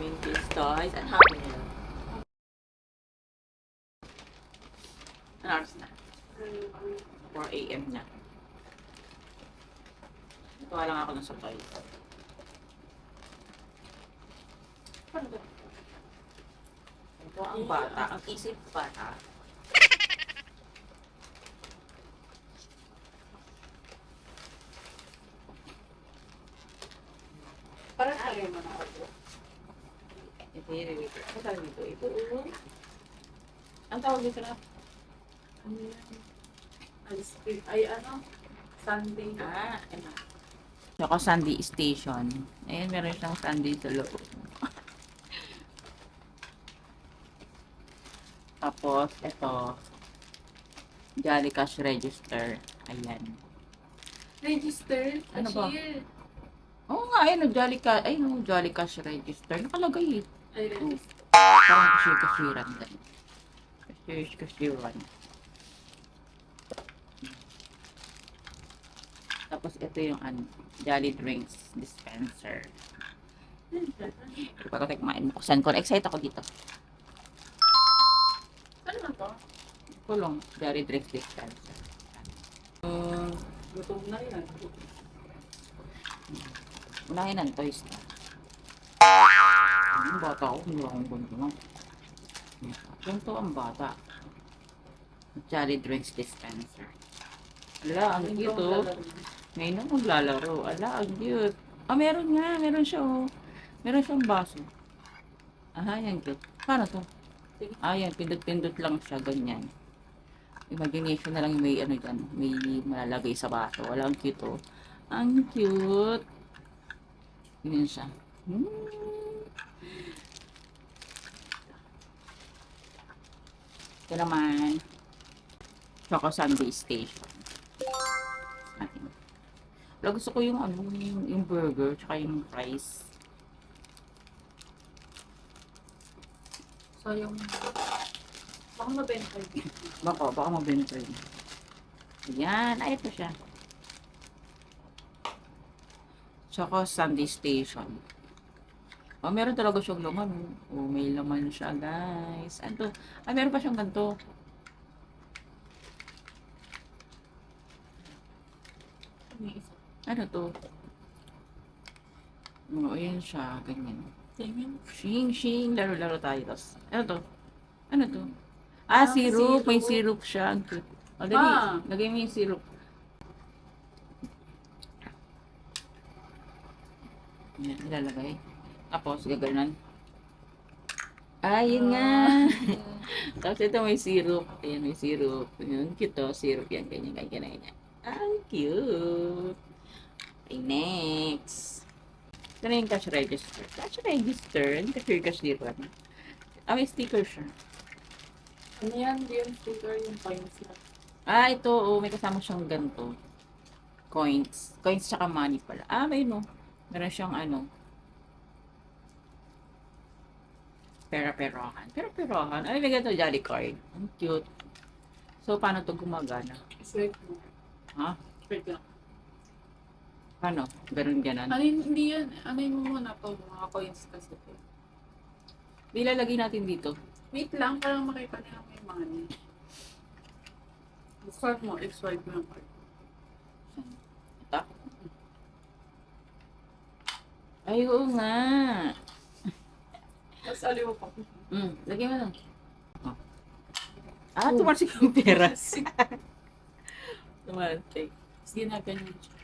aming kids toys. Ang happy nila. Ano oras na? 4 a.m. na. Natuwa lang ako ng sa toys. Ito ang bata. Ang isip bata. Parang ayaw mo na ako. Ito yung reliever. Ano tawag dito? Ito. Ang tawag dito na? Ano yan? Ice cream. Ay, ano? Sunday. Ano? Choco Sunday Station. Ayan, meron siyang sundae sa loob. Tapos, ito. Jolly Cash Register. Ayan. Register? Ano ba? Cashier. Oo nga, ayun, Jolly Cash Register. Nakalagay eh. Ay, register. Parang cashier-cashiran din. Cashier-cashiran. Tapos, ito yung Jolly Drinks Dispenser. Ipag ko tayo kumain. Buksan ko. Excited ako dito. Ano na to? Kulong. Jolly Drinks Dispenser. Gutom na yan. Unahin ang toys na. Ang bata ko, hindi akong gundo na. Ganito ang bata. Jolly Drinks Dispenser. Ala, ang cute oh. Ngayon na maglalaro. Ala, ang cute. Meron nga. Meron siya oh. Meron siyang baso. Yan cute. Paano to? Yan, pindot-pindot lang siya. Ganyan. Imagination na lang yung may dyan. May malalagay sa baso. Wala, ang cute oh. Ang cute. Ganyan siya. Ito naman. Choco Sunday Station. Wala, gusto ko yung yung burger tsaka yung fries. So, yung... Baka mabenta yun. Baka mabenta yun. Ayan, ito siya. Choco Sunday Station. Meron talaga siyang laman. May laman siya, guys. Ano to? Meron pa siyang ganito. Ano to? Ayan siya. Ganyan. Shing. Laro-laro tayo. Tapos, ano to? Ano to? Syrup. May syrup siya. Ang cute. Dali. Lagay mo yung syrup. Yan, ilalagay. Tapos, gaganan. Yun nga. Tapos, ito may syrup. Ayan, may syrup. Ayan, cute to. Syrup yan. Ganyan. Cute. Okay, next. Ito na yung cash register. Cash register. Cashier. May sticker siya. Ano yan? Hindi yung sticker, yung coins na. Ito. May kasama siyang ganito. Coins. Coins tsaka money pala. May no. Meron siyang pera-perahan. Pera-perahan. May ganito Jolly card. Ang cute. So, paano to gumagana? Swipe mo. Ha? Swipe lang. Paano? Ganun. Hindi yan. Ano mo muna to? Mga coins kasi. Ilalagay natin dito. Wait lang, parang makita nila may money. Swipe mo. Swipe mo yung card. Ito. Ay, oo nga. Tapos aliw pa. Lagay mo lang. Tumarsik yung pera. Tumarsik. Tapos ginaganyan siya.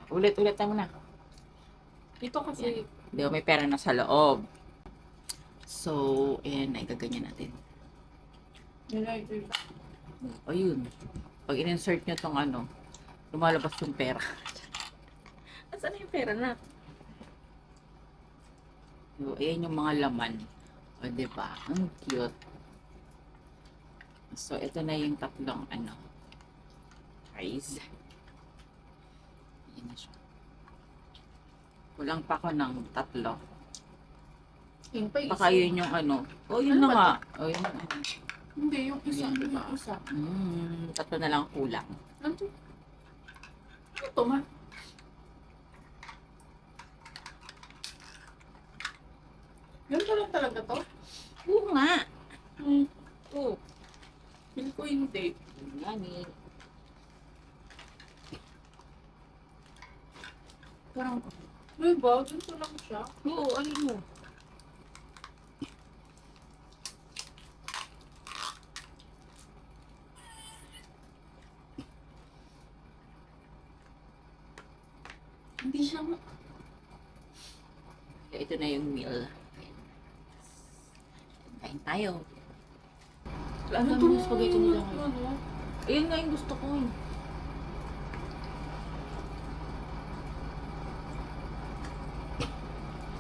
Ulit tayo muna. Ito kasi, Di ba may pera na sa loob? So, ayan, gaganyan natin. nilagay. Ayun. Pag in-insert nyo tong lumalabas yung pera. Saan na yung pera na? So, ayan yung mga laman. O, diba? Ang cute. So, ito na yung tatlong fries. Ayan na siya. Kulang pa ako ng tatlo. Yung pa isa. Baka yun yung yun na nga. Yun na. Hindi, yung isa. Ayan, diba? Yung isa. Tatlo na lang kulang. Ano to? Ito ma. yummy. Parang, May ba? Ganito lang siya. oo, alin mo. Hindi siya Ito na yung meal. Kain tayo. Ano Ano to? Spaghetti nila ngayon. Ano? Ayun nga yung gusto ko.